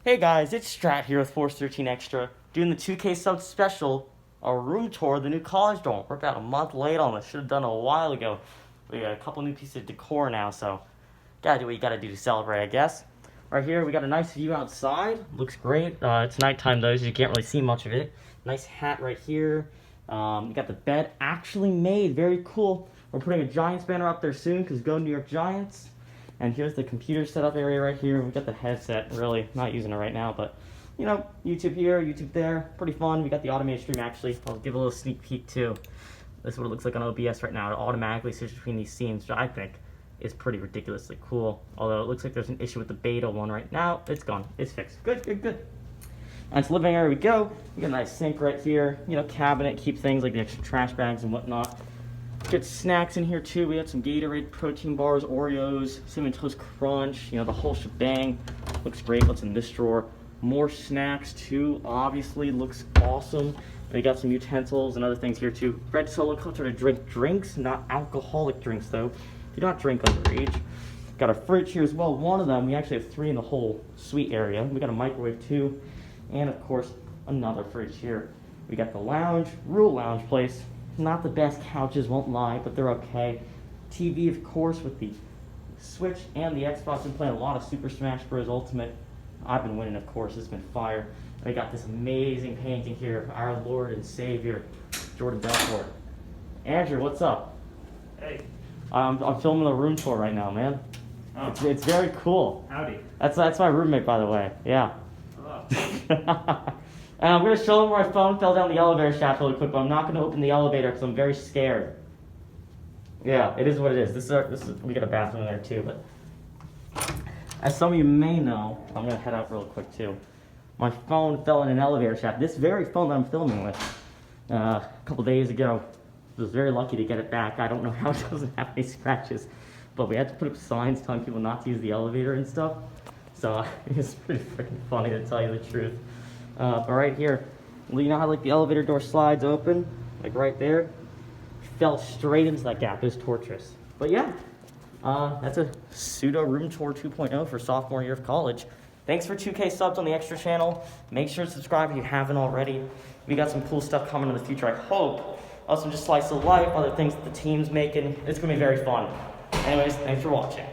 Hey guys, it's Strat here with Force 13 Extra, doing the 2K sub special, a room tour of the new college dorm. We're about a month late on this, should have done it a while ago. We got a couple new pieces of decor now, so gotta do what you gotta do to celebrate, I guess. Right here, we got a nice view outside, looks great. It's nighttime though, so you can't really see much of it. Nice hat right here. You got the bed actually made, very cool. We're putting a Giants banner up there soon, because go New York Giants. And here's the computer setup area right here. We got the headset, really, not using it right now, but you know, YouTube here, YouTube there, pretty fun. We got the automated stream actually. I'll give a little sneak peek too. This is what it looks like on OBS right now. It automatically switches between these scenes, which I think is pretty ridiculously cool. Although it looks like there's an issue with the beta one right now. It's gone, it's fixed. Good, good, good. And to the living area we go. We got a nice sink right here. You know, cabinet, keep things like the extra trash bags and whatnot. Get snacks in here too. We had some Gatorade protein bars, Oreos, Cinnamon Toast Crunch, you know, the whole shebang. Looks great. What's in this drawer? More snacks too, obviously. Looks awesome. We got some utensils and other things here too. Red Solo Cups are to drink drinks, not alcoholic drinks though. Do not drink underage. Got a fridge here as well. One of them, we actually have 3 in the whole suite area. We got a microwave too. And of course, another fridge here. We got the lounge, Rule Lounge place. Not the best couches, won't lie, but they're okay. TV, of course, with the Switch and the Xbox. Been playing a lot of Super Smash Bros. Ultimate. I've been winning, of course. It's been fire. We got this amazing painting here of our Lord and Savior, Jordan Belfort. Andrew, what's up? Hey. I'm filming a room tour right now, man. Oh. It's very cool. Howdy. That's my roommate, by the way. Yeah. Hello. And I'm going to show them where my phone fell down the elevator shaft really quick, but I'm not going to open the elevator because I'm very scared. Yeah, it is what it is. This is we got a bathroom in there too, but as some of you may know, I'm going to head out real quick too. My phone fell in an elevator shaft. This very phone that I'm filming with a couple days ago. I was very lucky to get it back. I don't know how it doesn't have any scratches, but we had to put up signs telling people not to use the elevator and stuff. So it's pretty freaking funny to tell you the truth. But right here, you know how like the elevator door slides open, like right there? Fell straight into that gap. It was torturous. But yeah, that's a pseudo room tour 2.0 for sophomore year of college. Thanks for 2K subs on the extra channel. Make sure to subscribe if you haven't already. We got some cool stuff coming in the future, I hope. Also just slice of life, other things that the team's making. It's gonna be very fun. Anyways, thanks for watching.